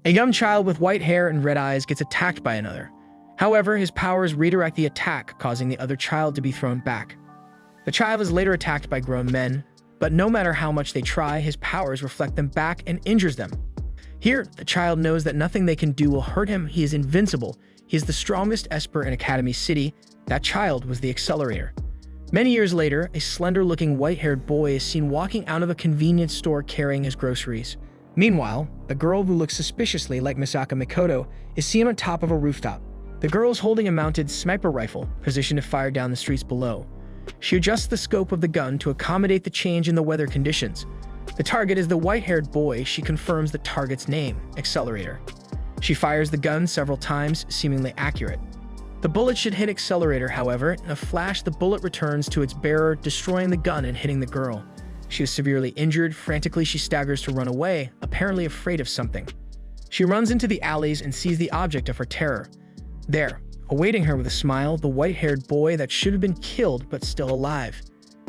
A young child with white hair and red eyes gets attacked by another. However, his powers redirect the attack, causing the other child to be thrown back. The child is later attacked by grown men, but no matter how much they try, his powers reflect them back and injures them. Here, the child knows that nothing they can do will hurt him. He is invincible. He is the strongest Esper in Academy City. That child was the Accelerator. Many years later, a slender-looking white-haired boy is seen walking out of a convenience store carrying his groceries. Meanwhile, the girl who looks suspiciously like Misaka Mikoto is seen on top of a rooftop. The girl is holding a mounted sniper rifle, positioned to fire down the streets below. She adjusts the scope of the gun to accommodate the change in the weather conditions. The target is the white-haired boy. She confirms the target's name, Accelerator. She fires the gun several times, seemingly accurate. The bullet should hit Accelerator, however. In a flash, the bullet returns to its bearer, destroying the gun and hitting the girl. She is severely injured. Frantically, she staggers to run away, apparently afraid of something. She runs into the alleys and sees the object of her terror. There, awaiting her with a smile, the white-haired boy that should have been killed but still alive.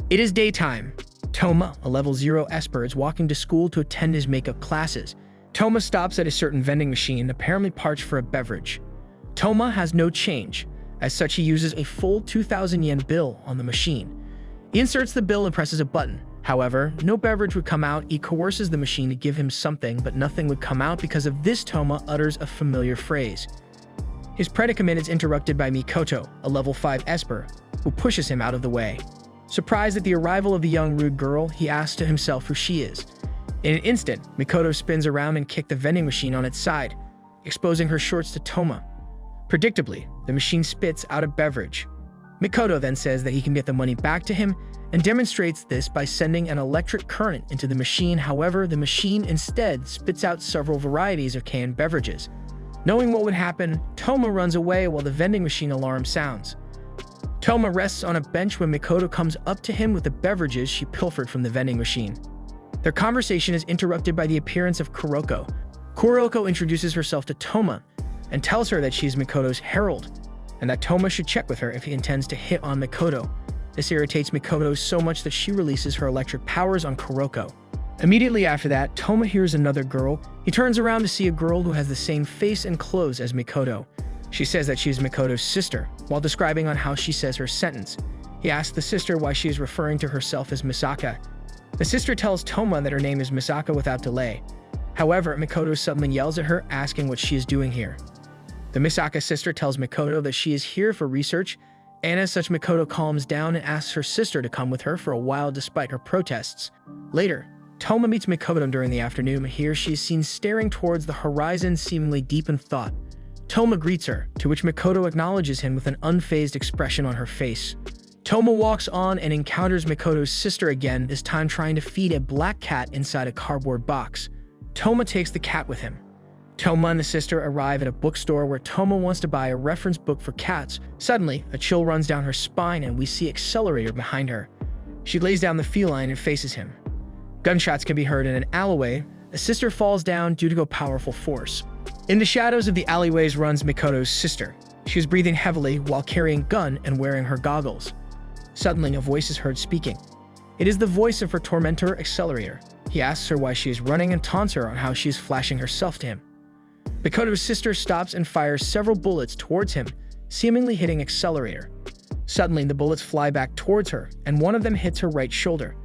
It is daytime. Toma, a level 0 Esper, is walking to school to attend his makeup classes. Toma stops at a certain vending machine, apparently parched for a beverage. Toma has no change. As such, he uses a full 2,000 yen bill on the machine. He inserts the bill and presses a button. However, no beverage would come out. He coerces the machine to give him something, but nothing would come out. Because of this, Toma utters a familiar phrase. His predicament is interrupted by Mikoto, a level 5 Esper, who pushes him out of the way. Surprised at the arrival of the young rude girl, he asks to himself who she is. In an instant, Mikoto spins around and kicks the vending machine on its side, exposing her shorts to Toma. Predictably, the machine spits out a beverage. Mikoto then says that he can get the money back to him and demonstrates this by sending an electric current into the machine. However, the machine instead spits out several varieties of canned beverages. Knowing what would happen, Toma runs away while the vending machine alarm sounds. Toma rests on a bench when Mikoto comes up to him with the beverages she pilfered from the vending machine. Their conversation is interrupted by the appearance of Kuroko. Kuroko introduces herself to Toma and tells her that she is Mikoto's herald, and that Toma should check with her if he intends to hit on Mikoto. This irritates Mikoto so much that she releases her electric powers on Kuroko. Immediately after that, Toma hears another girl. He turns around to see a girl who has the same face and clothes as Mikoto. She says that she is Mikoto's sister, while describing on how she says her sentence. He asks the sister why she is referring to herself as Misaka. The sister tells Toma that her name is Misaka without delay. However, Mikoto suddenly yells at her, asking what she is doing here. The Misaka sister tells Mikoto that she is here for research, and as such, Mikoto calms down and asks her sister to come with her for a while despite her protests. Later, Toma meets Mikoto during the afternoon. Here, she is seen staring towards the horizon, seemingly deep in thought. Toma greets her, to which Mikoto acknowledges him with an unfazed expression on her face. Toma walks on and encounters Mikoto's sister again, this time trying to feed a black cat inside a cardboard box. Toma takes the cat with him. Toma and the sister arrive at a bookstore where Toma wants to buy a reference book for cats. Suddenly, a chill runs down her spine and we see Accelerator behind her. She lays down the feline and faces him. Gunshots can be heard in an alleyway. A sister falls down due to a powerful force. In the shadows of the alleyways runs Mikoto's sister. She is breathing heavily while carrying a gun and wearing her goggles. Suddenly, a voice is heard speaking. It is the voice of her tormentor, Accelerator. He asks her why she is running and taunts her on how she is flashing herself to him. Mikoto's sister stops and fires several bullets towards him, seemingly hitting Accelerator. Suddenly, the bullets fly back towards her, and one of them hits her right shoulder.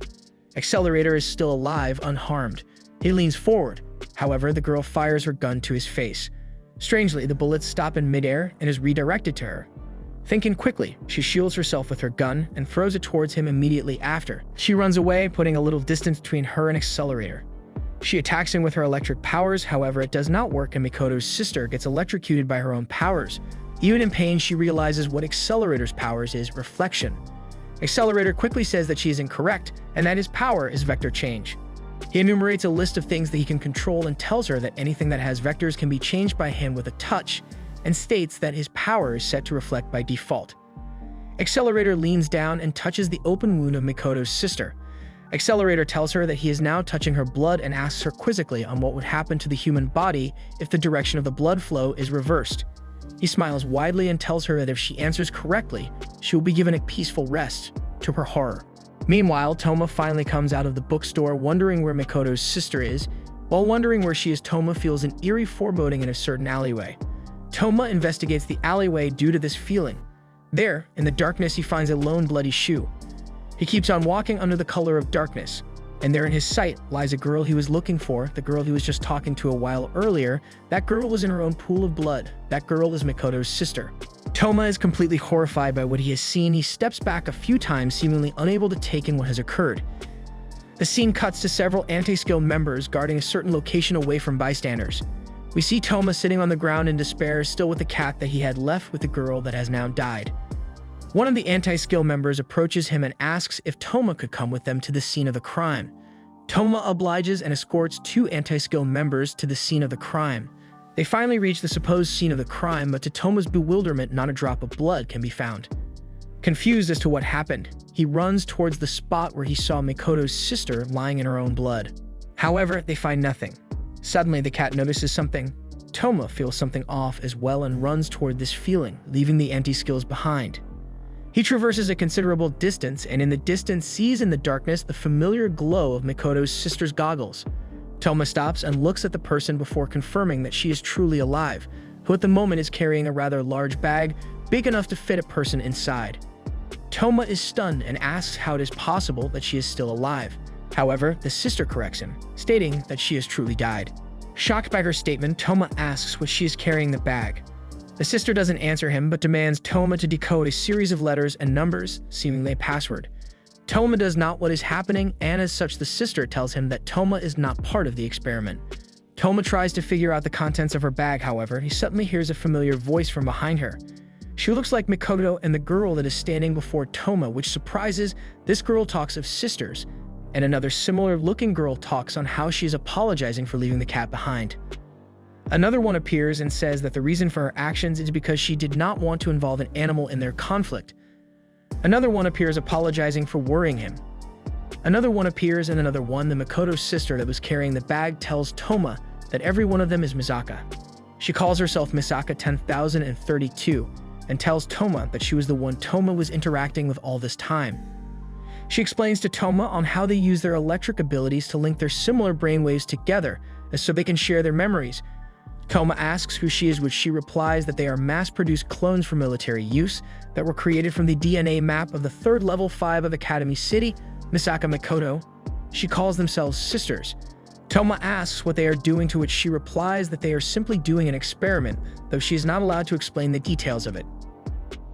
Accelerator is still alive, unharmed. He leans forward. However, the girl fires her gun to his face. Strangely, the bullets stop in midair and is redirected to her. Thinking quickly, she shields herself with her gun and throws it towards him immediately after. She runs away, putting a little distance between her and Accelerator. She attacks him with her electric powers. However, it does not work, and Mikoto's sister gets electrocuted by her own powers. Even in pain, she realizes what Accelerator's powers is: reflection. Accelerator quickly says that she is incorrect and that his power is vector change. He enumerates a list of things that he can control and tells her that anything that has vectors can be changed by him with a touch, and states that his power is set to reflect by default. Accelerator leans down and touches the open wound of Mikoto's sister. Accelerator tells her that he is now touching her blood and asks her quizzically on what would happen to the human body if the direction of the blood flow is reversed. He smiles widely and tells her that if she answers correctly, she will be given a peaceful rest, to her horror. Meanwhile, Toma finally comes out of the bookstore wondering where Mikoto's sister is. While wondering where she is, Toma feels an eerie foreboding in a certain alleyway. Toma investigates the alleyway due to this feeling. There, in the darkness, he finds a lone bloody shoe. He keeps on walking under the color of darkness, and there in his sight lies a girl he was looking for, the girl he was just talking to a while earlier. That girl was in her own pool of blood. That girl is Mikoto's sister. Toma is completely horrified by what he has seen. He steps back a few times, seemingly unable to take in what has occurred. The scene cuts to several anti-skilled members guarding a certain location away from bystanders. We see Toma sitting on the ground in despair, still with the cat that he had left with the girl that has now died. One of the anti-skill members approaches him and asks if Toma could come with them to the scene of the crime. Toma obliges and escorts two anti-skill members to the scene of the crime. They finally reach the supposed scene of the crime, but to Toma's bewilderment, not a drop of blood can be found. Confused as to what happened, he runs towards the spot where he saw Mikoto's sister lying in her own blood. However, they find nothing. Suddenly, the cat notices something. Toma feels something off as well and runs toward this feeling, leaving the anti-skills behind. He traverses a considerable distance and in the distance sees in the darkness the familiar glow of Mikoto's sister's goggles. Toma stops and looks at the person before confirming that she is truly alive, who at the moment is carrying a rather large bag, big enough to fit a person inside. Toma is stunned and asks how it is possible that she is still alive. However, the sister corrects him, stating that she has truly died. Shocked by her statement, Toma asks what she is carrying in the bag. The sister doesn't answer him, but demands Toma to decode a series of letters and numbers, seemingly a password. Toma does not what is happening, and as such the sister tells him that Toma is not part of the experiment. Toma tries to figure out the contents of her bag, however, he suddenly hears a familiar voice from behind her. She looks like Mikoto and the girl that is standing before Toma, which surprises. This girl talks of sisters, and another similar-looking girl talks on how she is apologizing for leaving the cat behind. Another one appears and says that the reason for her actions is because she did not want to involve an animal in their conflict. Another one appears apologizing for worrying him. Another one appears and another one, the Mikoto's sister that was carrying the bag, tells Toma that every one of them is Misaka. She calls herself Misaka 10,032 and tells Toma that she was the one Toma was interacting with all this time. She explains to Toma on how they use their electric abilities to link their similar brainwaves together so they can share their memories. Toma asks who she is, which she replies that they are mass-produced clones for military use that were created from the DNA map of the 3rd level 5 of Academy City, Misaka Mikoto. She calls themselves sisters. Toma asks what they are doing, to which she replies that they are simply doing an experiment, though she is not allowed to explain the details of it.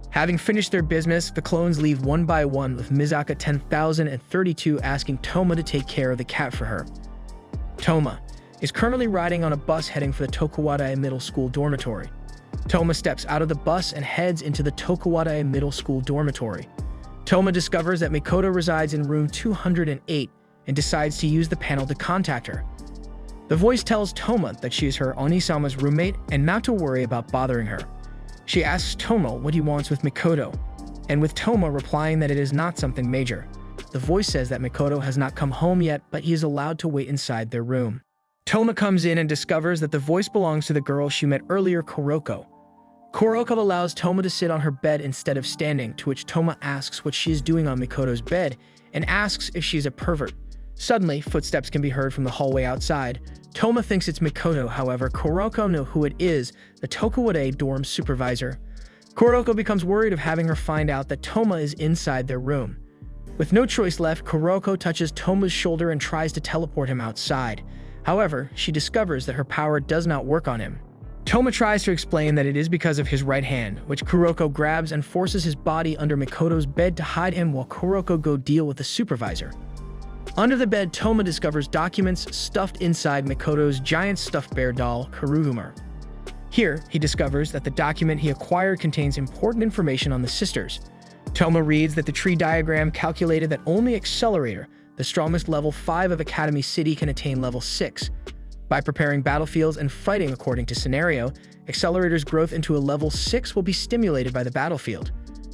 Having finished their business, the clones leave one by one, with Misaka 10,032 asking Toma to take care of the cat for her. Toma is currently riding on a bus heading for the Tokuwadai Middle School dormitory. Toma steps out of the bus and heads into the Tokuwadai Middle School dormitory. Toma discovers that Mikoto resides in room 208 and decides to use the panel to contact her. The voice tells Toma that she is her Onisama's roommate and not to worry about bothering her. She asks Toma what he wants with Mikoto, and with Toma replying that it is not something major. The voice says that Mikoto has not come home yet, but he is allowed to wait inside their room. Toma comes in and discovers that the voice belongs to the girl she met earlier, Kuroko. Kuroko allows Toma to sit on her bed instead of standing, to which Toma asks what she is doing on Mikoto's bed and asks if she is a pervert. Suddenly, footsteps can be heard from the hallway outside. Toma thinks it's Mikoto, however, Kuroko knows who it is, the Tokuwadai dorm supervisor. Kuroko becomes worried of having her find out that Toma is inside their room. With no choice left, Kuroko touches Toma's shoulder and tries to teleport him outside. However, she discovers that her power does not work on him. Toma tries to explain that it is because of his right hand, which Kuroko grabs and forces his body under Mikoto's bed to hide him while Kuroko go deal with the supervisor. Under the bed, Toma discovers documents stuffed inside Mikoto's giant stuffed bear doll, Kurugumar. Here, he discovers that the document he acquired contains important information on the sisters. Toma reads that the tree diagram calculated that only Accelerator, the strongest level 5 of Academy City, can attain level 6. By preparing battlefields and fighting according to scenario, Accelerator's growth into a level 6 will be stimulated by the battlefield.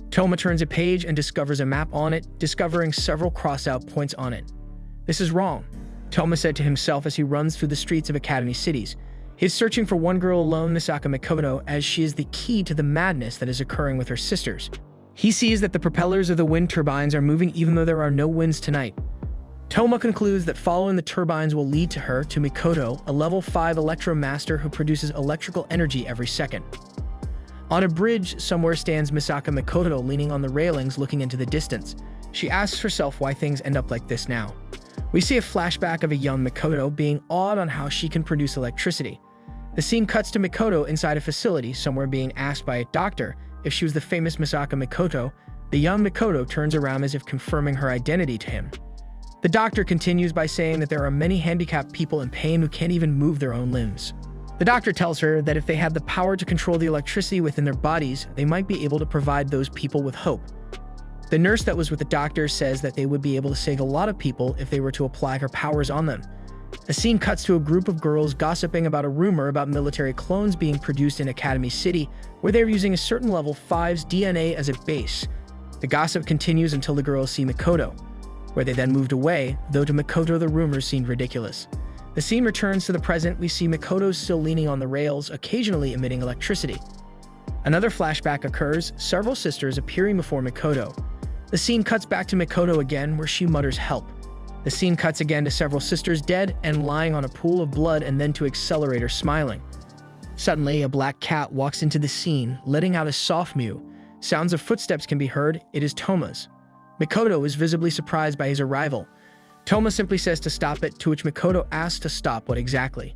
Toma turns a page and discovers a map on it, discovering several crossed-out points on it. This is wrong, Toma said to himself as he runs through the streets of Academy Cities. He is searching for one girl alone, Misaka Mikoto, as she is the key to the madness that is occurring with her sisters. He sees that the propellers of the wind turbines are moving even though there are no winds tonight. Toma concludes that following the turbines will lead to her to Mikoto, a level 5 electromaster who produces electrical energy every second. On a bridge, somewhere stands Misaka Mikoto leaning on the railings looking into the distance. She asks herself why things end up like this now. We see a flashback of a young Mikoto being awed on how she can produce electricity. The scene cuts to Mikoto inside a facility, somewhere being asked by a doctor if she was the famous Misaka Mikoto. The young Mikoto turns around as if confirming her identity to him. The doctor continues by saying that there are many handicapped people in pain who can't even move their own limbs. The doctor tells her that if they had the power to control the electricity within their bodies, they might be able to provide those people with hope. The nurse that was with the doctor says that they would be able to save a lot of people if they were to apply her powers on them. The scene cuts to a group of girls gossiping about a rumor about military clones being produced in Academy City, where they're using a certain level 5's DNA as a base. The gossip continues until the girls see Mikoto, where they then moved away, though to Mikoto the rumors seemed ridiculous. The scene returns to the present. We see Mikoto still leaning on the rails, occasionally emitting electricity. Another flashback occurs, several sisters appearing before Mikoto. The scene cuts back to Mikoto again, where she mutters help. The scene cuts again to several sisters dead and lying on a pool of blood, and then to Accelerator smiling. Suddenly, a black cat walks into the scene, letting out a soft mew. Sounds of footsteps can be heard. It is Toma's. Mikoto is visibly surprised by his arrival. Toma simply says to stop it, to which Mikoto asks to stop what exactly.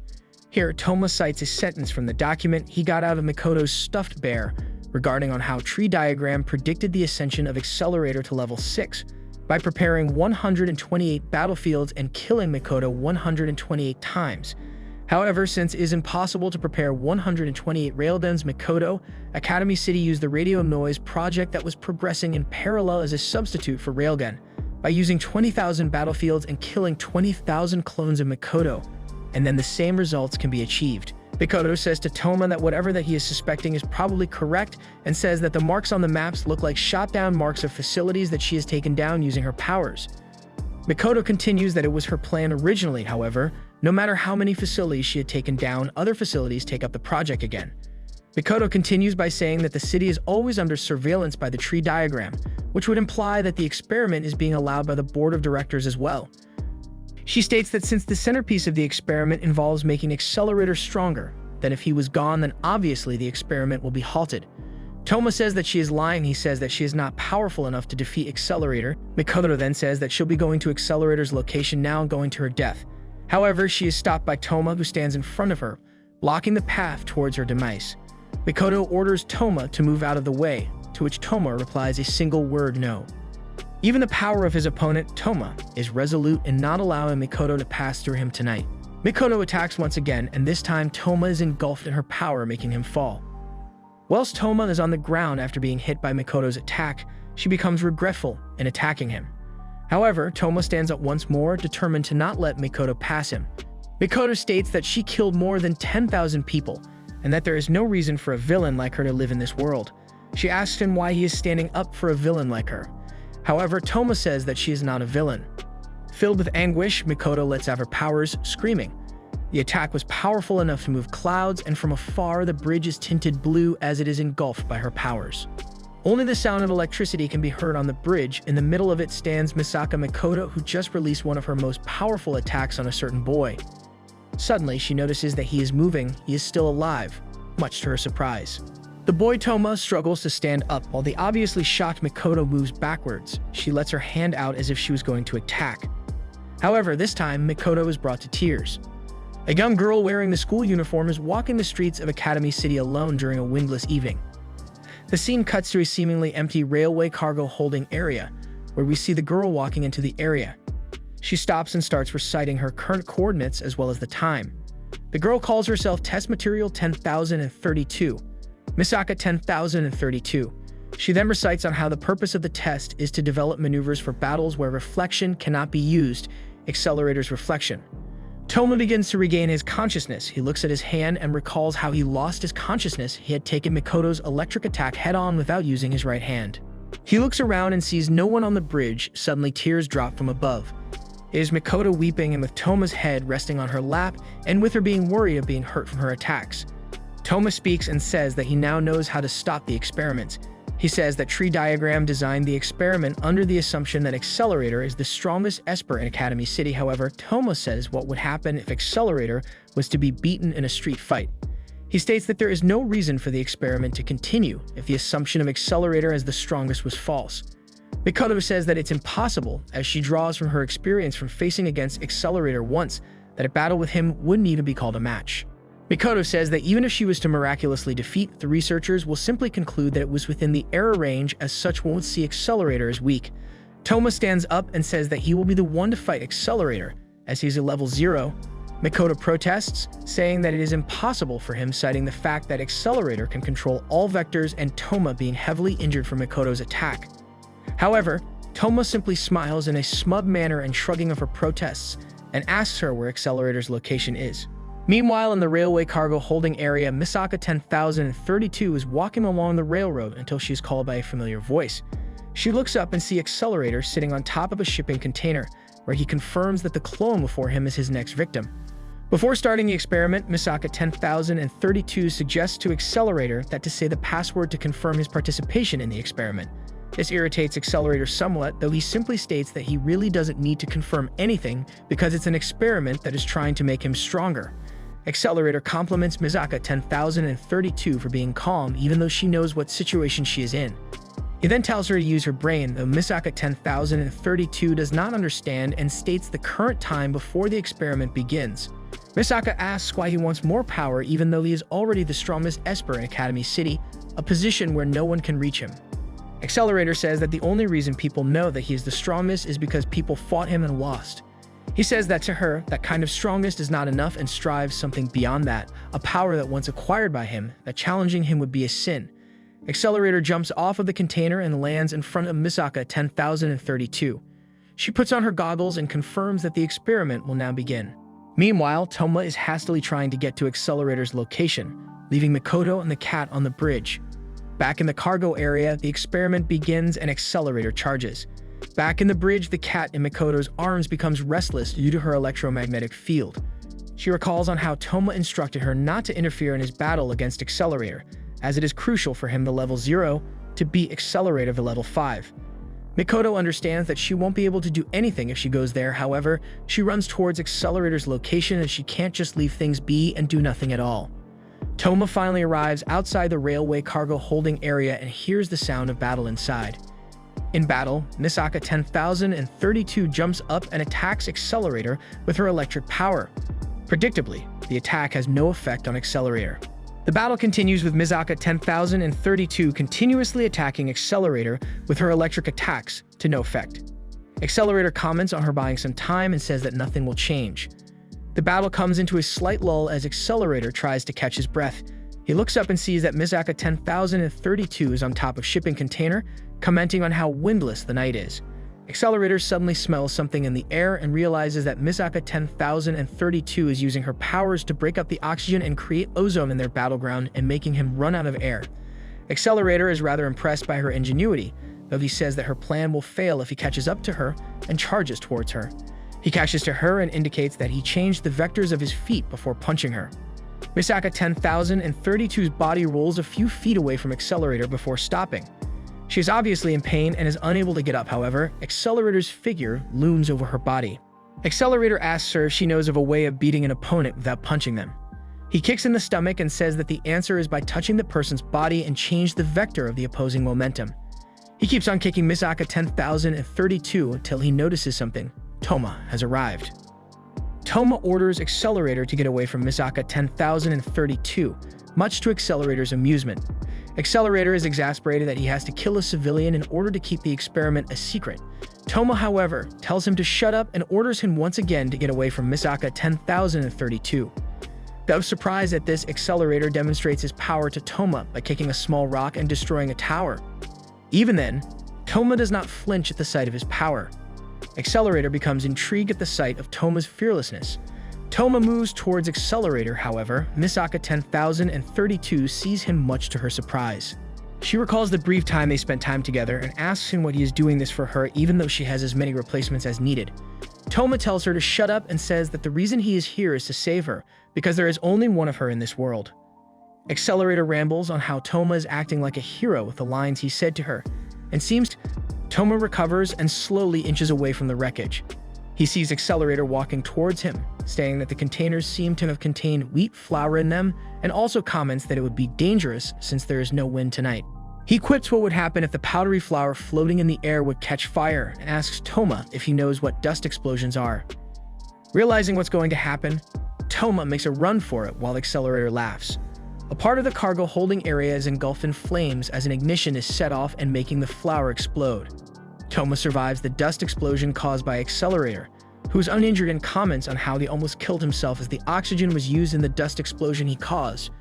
Here, Toma cites a sentence from the document he got out of Mikoto's stuffed bear regarding on how Tree Diagram predicted the ascension of Accelerator to level 6 by preparing 128 battlefields and killing Mikoto 128 times. However, since it is impossible to prepare 128 railguns, Mikoto, Academy City used the radio noise project that was progressing in parallel as a substitute for railgun by using 20,000 battlefields and killing 20,000 clones of Mikoto, and then the same results can be achieved. Mikoto says to Toma that whatever that he is suspecting is probably correct, and says that the marks on the maps look like shot-down marks of facilities that she has taken down using her powers. Mikoto continues that it was her plan originally. However, no matter how many facilities she had taken down, other facilities take up the project again. Mikoto continues by saying that the city is always under surveillance by the Tree Diagram, which would imply that the experiment is being allowed by the board of directors as well. She states that since the centerpiece of the experiment involves making Accelerator stronger, then if he was gone, then obviously the experiment will be halted. Toma says that she is lying. He says that she is not powerful enough to defeat Accelerator. Mikoto then says that she'll be going to Accelerator's location now and going to her death. However, she is stopped by Toma, who stands in front of her, blocking the path towards her demise. Mikoto orders Toma to move out of the way, to which Toma replies a single word, no. Even the power of his opponent, Toma, is resolute in not allowing Mikoto to pass through him tonight. Mikoto attacks once again, and this time Toma is engulfed in her power, making him fall. Whilst Toma is on the ground after being hit by Mikoto's attack, she becomes regretful in attacking him. However, Toma stands up once more, determined to not let Mikoto pass him. Mikoto states that she killed more than 10,000 people, and that there is no reason for a villain like her to live in this world. She asks him why he is standing up for a villain like her. However, Toma says that she is not a villain. Filled with anguish, Mikoto lets out her powers, screaming. The attack was powerful enough to move clouds, and from afar the bridge is tinted blue as it is engulfed by her powers. Only the sound of electricity can be heard on the bridge. In the middle of it stands Misaka Mikoto, who just released one of her most powerful attacks on a certain boy. Suddenly, she notices that he is moving. He is still alive, much to her surprise. The boy Toma struggles to stand up while the obviously shocked Mikoto moves backwards. She lets her hand out as if she was going to attack. However, this time, Mikoto is brought to tears. A young girl wearing the school uniform is walking the streets of Academy City alone during a windless evening. The scene cuts to a seemingly empty railway cargo holding area, where we see the girl walking into the area. She stops and starts reciting her current coordinates as well as the time. The girl calls herself Test Material 10,032, Misaka 10,032. She then recites on how the purpose of the test is to develop maneuvers for battles where reflection cannot be used, Accelerator's reflection. Toma begins to regain his consciousness. He looks at his hand and recalls how he lost his consciousness. He had taken Mikoto's electric attack head-on without using his right hand. He looks around and sees no one on the bridge. Suddenly, tears drop from above. It is Mikoto weeping, and with Toma's head resting on her lap, and with her being worried of being hurt from her attacks. Toma speaks and says that he now knows how to stop the experiments. He says that Tree Diagram designed the experiment under the assumption that Accelerator is the strongest Esper in Academy City. However, Toma says what would happen if Accelerator was to be beaten in a street fight. He states that there is no reason for the experiment to continue if the assumption of Accelerator as the strongest was false. Mikoto says that it's impossible, as she draws from her experience from facing against Accelerator once, that a battle with him wouldn't even be called a match. Mikoto says that even if she was to miraculously defeat, the researchers will simply conclude that it was within the error range, as such won't see Accelerator as weak. Toma stands up and says that he will be the one to fight Accelerator, as he's a level 0. Mikoto protests, saying that it is impossible for him, citing the fact that Accelerator can control all vectors and Toma being heavily injured from Mikoto's attack. However, Toma simply smiles in a smug manner and shrugging of her protests, and asks her where Accelerator's location is. Meanwhile, in the railway cargo holding area, Misaka 10,032 is walking along the railroad until she is called by a familiar voice. She looks up and sees Accelerator sitting on top of a shipping container, where he confirms that the clone before him is his next victim. Before starting the experiment, Misaka 10,032 suggests to Accelerator that to say the password to confirm his participation in the experiment. This irritates Accelerator somewhat, though he simply states that he really doesn't need to confirm anything because it's an experiment that is trying to make him stronger. Accelerator compliments Misaka 10,032 for being calm even though she knows what situation she is in. He then tells her to use her brain, though Misaka 10,032 does not understand and states the current time before the experiment begins. Misaka asks why he wants more power even though he is already the strongest Esper in Academy City, a position where no one can reach him. Accelerator says that the only reason people know that he is the strongest is because people fought him and lost. He says that to her, that kind of strongest is not enough and strives something beyond that, a power that once acquired by him, that challenging him would be a sin. Accelerator jumps off of the container and lands in front of Misaka 10,032. She puts on her goggles and confirms that the experiment will now begin. Meanwhile, Toma is hastily trying to get to Accelerator's location, leaving Mikoto and the cat on the bridge. Back in the cargo area, the experiment begins and Accelerator charges. Back in the bridge, the cat in Mikoto's arms becomes restless due to her electromagnetic field. She recalls on how Toma instructed her not to interfere in his battle against Accelerator, as it is crucial for him, the level 0, to beat Accelerator the level 5. Mikoto understands that she won't be able to do anything if she goes there. However, she runs towards Accelerator's location as she can't just leave things be and do nothing at all. Toma finally arrives outside the railway cargo holding area and hears the sound of battle inside. In battle, Misaka 10,032 jumps up and attacks Accelerator with her electric power. Predictably, the attack has no effect on Accelerator. The battle continues with Misaka 10,032 continuously attacking Accelerator with her electric attacks to no effect. Accelerator comments on her buying some time and says that nothing will change. The battle comes into a slight lull as Accelerator tries to catch his breath. He looks up and sees that Misaka 10,032 is on top of shipping container, commenting on how windless the night is. Accelerator suddenly smells something in the air and realizes that Misaka 10,032 is using her powers to break up the oxygen and create ozone in their battleground and making him run out of air. Accelerator is rather impressed by her ingenuity, though he says that her plan will fail if he catches up to her and charges towards her. He catches to her and indicates that he changed the vectors of his feet before punching her. Misaka 10,032's body rolls a few feet away from Accelerator before stopping. She is obviously in pain and is unable to get up. However, Accelerator's figure looms over her body. Accelerator asks her if she knows of a way of beating an opponent without punching them. He kicks in the stomach and says that the answer is by touching the person's body and change the vector of the opposing momentum. He keeps on kicking Misaka 10,032 until he notices something. Toma has arrived. Toma orders Accelerator to get away from Misaka 10,032, much to Accelerator's amusement. Accelerator is exasperated that he has to kill a civilian in order to keep the experiment a secret. Toma, however, tells him to shut up and orders him once again to get away from Misaka 10,032. Though surprised at this, Accelerator demonstrates his power to Toma by kicking a small rock and destroying a tower. Even then, Toma does not flinch at the sight of his power. Accelerator becomes intrigued at the sight of Toma's fearlessness. Toma moves towards Accelerator, however, Misaka 10,032 sees him much to her surprise. She recalls the brief time they spent time together and asks him what he is doing this for her even though she has as many replacements as needed. Toma tells her to shut up and says that the reason he is here is to save her, because there is only one of her in this world. Accelerator rambles on how Toma is acting like a hero with the lines he said to her, and seems Toma recovers and slowly inches away from the wreckage. He sees Accelerator walking towards him, saying that the containers seem to have contained wheat flour in them, and also comments that it would be dangerous since there is no wind tonight. He quips what would happen if the powdery flour floating in the air would catch fire, and asks Toma if he knows what dust explosions are. Realizing what's going to happen, Toma makes a run for it while Accelerator laughs. A part of the cargo holding area is engulfed in flames as an ignition is set off and making the flour explode. Toma survives the dust explosion caused by Accelerator, who is uninjured and comments on how he almost killed himself as the oxygen was used in the dust explosion he caused.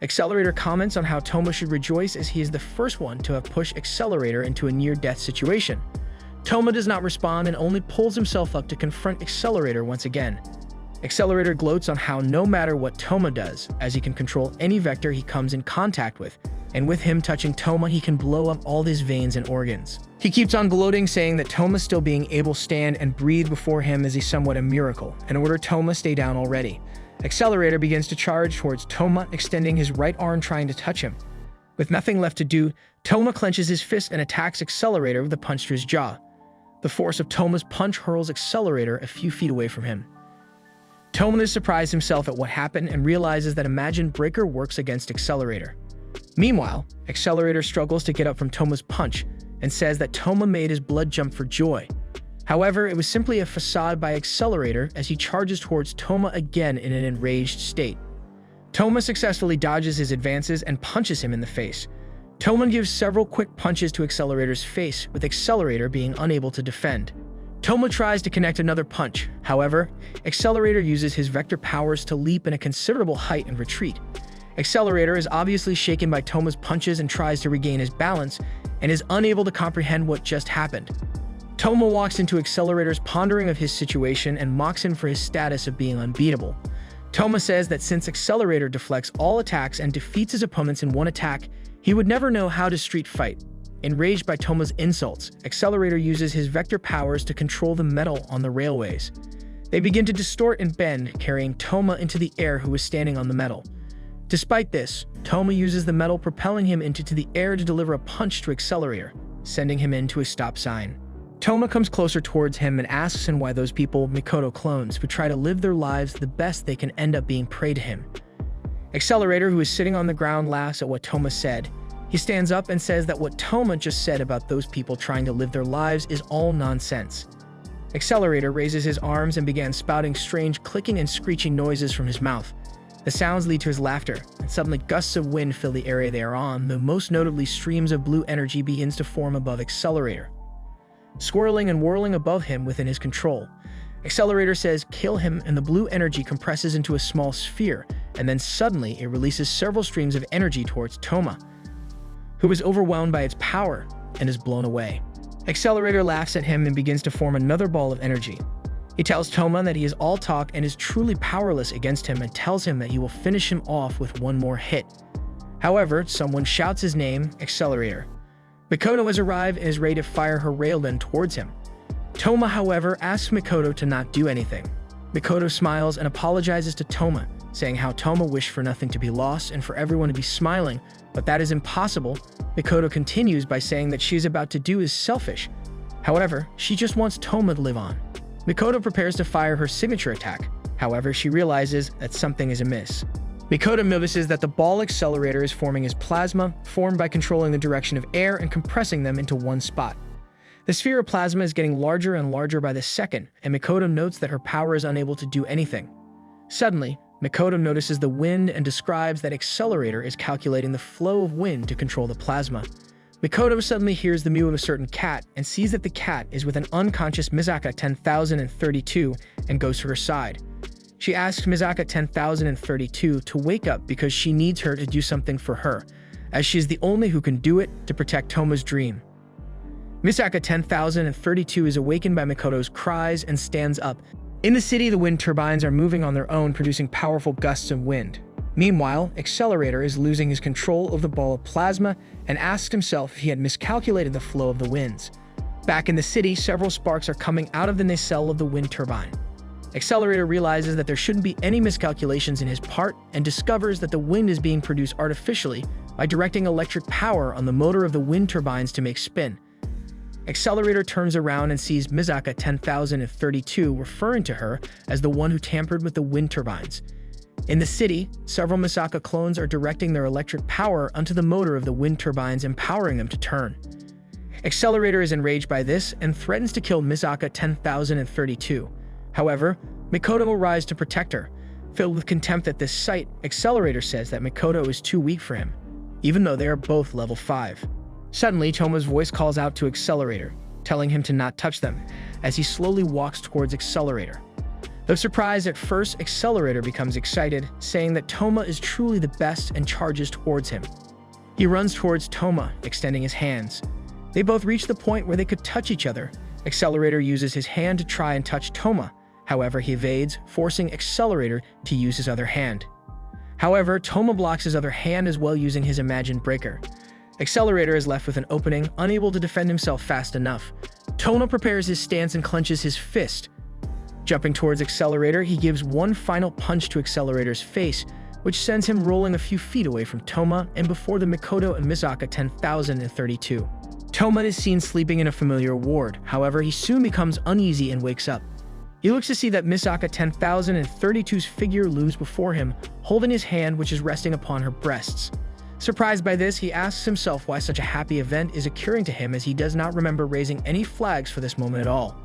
Accelerator comments on how Toma should rejoice as he is the first one to have pushed Accelerator into a near-death situation. Toma does not respond and only pulls himself up to confront Accelerator once again. Accelerator gloats on how no matter what Toma does, as he can control any vector he comes in contact with, and with him touching Toma, he can blow up all his veins and organs. He keeps on gloating, saying that Toma still being able to stand and breathe before him is somewhat a miracle, in order Toma stay down already. Accelerator begins to charge towards Toma, extending his right arm trying to touch him. With nothing left to do, Toma clenches his fist and attacks Accelerator with a punch to his jaw. The force of Toma's punch hurls Accelerator a few feet away from him. Toma is surprised himself at what happened and realizes that Imagine Breaker works against Accelerator. Meanwhile, Accelerator struggles to get up from Toma's punch and says that Toma made his blood jump for joy. However, it was simply a facade by Accelerator as he charges towards Toma again in an enraged state. Toma successfully dodges his advances and punches him in the face. Toma gives several quick punches to Accelerator's face, with Accelerator being unable to defend. Toma tries to connect another punch. However, Accelerator uses his vector powers to leap in a considerable height and retreat. Accelerator is obviously shaken by Toma's punches and tries to regain his balance, and is unable to comprehend what just happened. Toma walks into Accelerator's pondering of his situation and mocks him for his status of being unbeatable. Toma says that since Accelerator deflects all attacks and defeats his opponents in one attack, he would never know how to street fight. Enraged by Toma's insults, Accelerator uses his vector powers to control the metal on the railways. They begin to distort and bend, carrying Toma into the air, who is standing on the metal. Despite this, Toma uses the metal propelling him into the air to deliver a punch to Accelerator, sending him into a stop sign. Toma comes closer towards him and asks him why those people, Mikoto clones, who try to live their lives the best they can, end up being prey to him. Accelerator, who is sitting on the ground, laughs at what Toma said. He stands up and says that what Toma just said about those people trying to live their lives is all nonsense. Accelerator raises his arms and begins spouting strange clicking and screeching noises from his mouth. The sounds lead to his laughter, and suddenly gusts of wind fill the area they are on, though most notably streams of blue energy begins to form above Accelerator, swirling and whirling above him within his control. Accelerator says, "Kill him," and the blue energy compresses into a small sphere, and then suddenly it releases several streams of energy towards Toma, who is overwhelmed by its power and is blown away. Accelerator laughs at him and begins to form another ball of energy. He tells Toma that he is all talk and is truly powerless against him, and tells him that he will finish him off with one more hit. However, someone shouts his name, Accelerator. Mikoto has arrived and is ready to fire her railgun towards him. Toma, however, asks Mikoto to not do anything. Mikoto smiles and apologizes to Toma, saying how Toma wished for nothing to be lost and for everyone to be smiling, but that is impossible. Mikoto continues by saying that she is about to do is selfish. However, she just wants Toma to live on. Mikoto prepares to fire her signature attack. However, she realizes that something is amiss. Mikoto notices that the ball Accelerator is forming as plasma, formed by controlling the direction of air and compressing them into one spot. The sphere of plasma is getting larger and larger by the second, and Mikoto notes that her power is unable to do anything. Suddenly, Mikoto notices the wind and describes that Accelerator is calculating the flow of wind to control the plasma. Mikoto suddenly hears the mew of a certain cat and sees that the cat is with an unconscious Mizaka 10,032 and goes to her side. She asks Mizaka 10,032 to wake up because she needs her to do something for her, as she is the only who can do it to protect Toma's dream. Mizaka 10,032 is awakened by Mikoto's cries and stands up. In the city, the wind turbines are moving on their own, producing powerful gusts of wind. Meanwhile, Accelerator is losing his control of the ball of plasma and asks himself if he had miscalculated the flow of the winds. Back in the city, several sparks are coming out of the nacelle of the wind turbine. Accelerator realizes that there shouldn't be any miscalculations in his part and discovers that the wind is being produced artificially by directing electric power on the motor of the wind turbines to make spin. Accelerator turns around and sees Misaka 10,032 referring to her as the one who tampered with the wind turbines. In the city, several Misaka clones are directing their electric power onto the motor of the wind turbines, empowering them to turn. Accelerator is enraged by this and threatens to kill Misaka 10,032. However, Mikoto will rise to protect her. Filled with contempt at this sight, Accelerator says that Mikoto is too weak for him, even though they are both level 5. Suddenly, Toma's voice calls out to Accelerator, telling him to not touch them, as he slowly walks towards Accelerator. Though surprised at first, Accelerator becomes excited, saying that Toma is truly the best and charges towards him. He runs towards Toma, extending his hands. They both reach the point where they could touch each other. Accelerator uses his hand to try and touch Toma. However, he evades, forcing Accelerator to use his other hand. However, Toma blocks his other hand as well using his imagined breaker. Accelerator is left with an opening, unable to defend himself fast enough. Toma prepares his stance and clenches his fist. Jumping towards Accelerator, he gives one final punch to Accelerator's face, which sends him rolling a few feet away from Toma and before the Mikoto and Misaka 10,032. Toma is seen sleeping in a familiar ward. However, he soon becomes uneasy and wakes up. He looks to see that Misaka 10,032's figure looms before him, holding his hand which is resting upon her breasts. Surprised by this, he asks himself why such a happy event is occurring to him, as he does not remember raising any flags for this moment at all.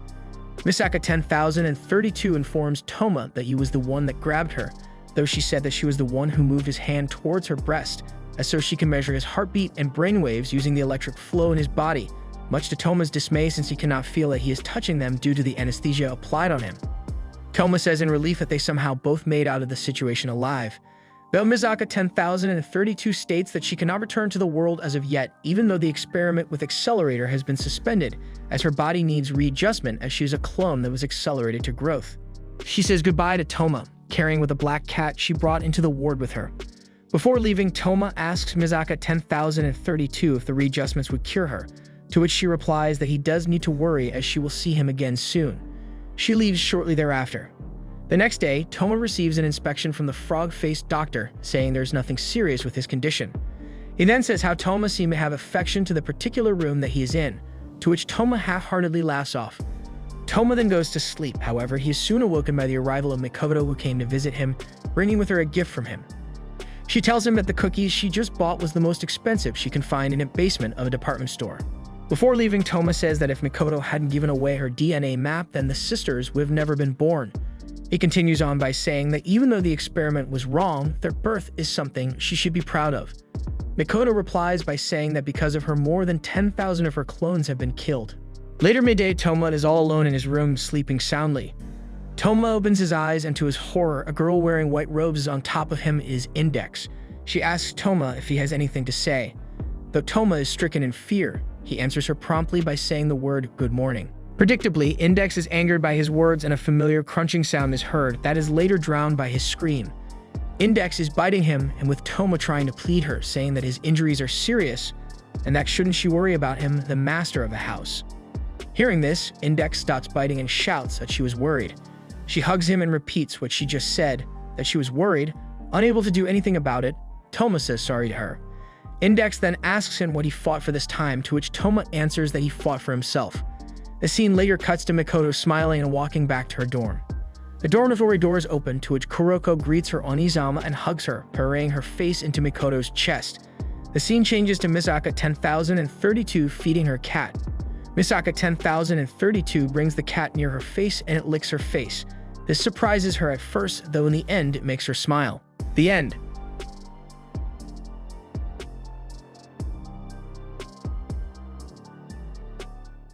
Misaka 10,032 informs Toma that he was the one that grabbed her, though she said that she was the one who moved his hand towards her breast, as so she can measure his heartbeat and brainwaves using the electric flow in his body, much to Toma's dismay since he cannot feel that he is touching them due to the anesthesia applied on him. Toma says in relief that they somehow both made out of the situation alive. Though Misaka 10,032 states that she cannot return to the world as of yet, even though the experiment with Accelerator has been suspended, as her body needs readjustment as she is a clone that was accelerated to growth. She says goodbye to Toma, carrying with a black cat she brought into the ward with her. Before leaving, Toma asks Misaka 10,032 if the readjustments would cure her, to which she replies that he does need to worry as she will see him again soon. She leaves shortly thereafter. The next day, Toma receives an inspection from the frog-faced doctor, saying there's nothing serious with his condition. He then says how Toma seems to have affection to the particular room that he is in, to which Toma half-heartedly laughs off. Toma then goes to sleep. However, he is soon awoken by the arrival of Mikoto, who came to visit him, bringing with her a gift from him. She tells him that the cookies she just bought was the most expensive she can find in a basement of a department store. Before leaving, Toma says that if Mikoto hadn't given away her DNA map, then the sisters would have never been born. He continues on by saying that even though the experiment was wrong, their birth is something she should be proud of. Mikoto replies by saying that because of her, more than 10,000 of her clones have been killed. Later midday, Toma is all alone in his room, sleeping soundly. Toma opens his eyes, and to his horror, a girl wearing white robes is on top of him is Index. She asks Toma if he has anything to say. Though Toma is stricken in fear, he answers her promptly by saying the word good morning. Predictably, Index is angered by his words and a familiar crunching sound is heard that is later drowned by his scream. Index is biting him, and with Toma trying to plead her, saying that his injuries are serious and that shouldn't she worry about him, the master of the house. Hearing this, Index stops biting and shouts that she was worried. She hugs him and repeats what she just said, that she was worried. Unable to do anything about it, Toma says sorry to her. Index then asks him what he fought for this time, to which Toma answers that he fought for himself. The scene later cuts to Mikoto smiling and walking back to her dorm. The dormitory doors open, to which Kuroko greets her on Izama and hugs her, burying her face into Mikoto's chest. The scene changes to Misaka 10,032 feeding her cat. Misaka 10,032 brings the cat near her face and it licks her face. This surprises her at first, though in the end it makes her smile. The end.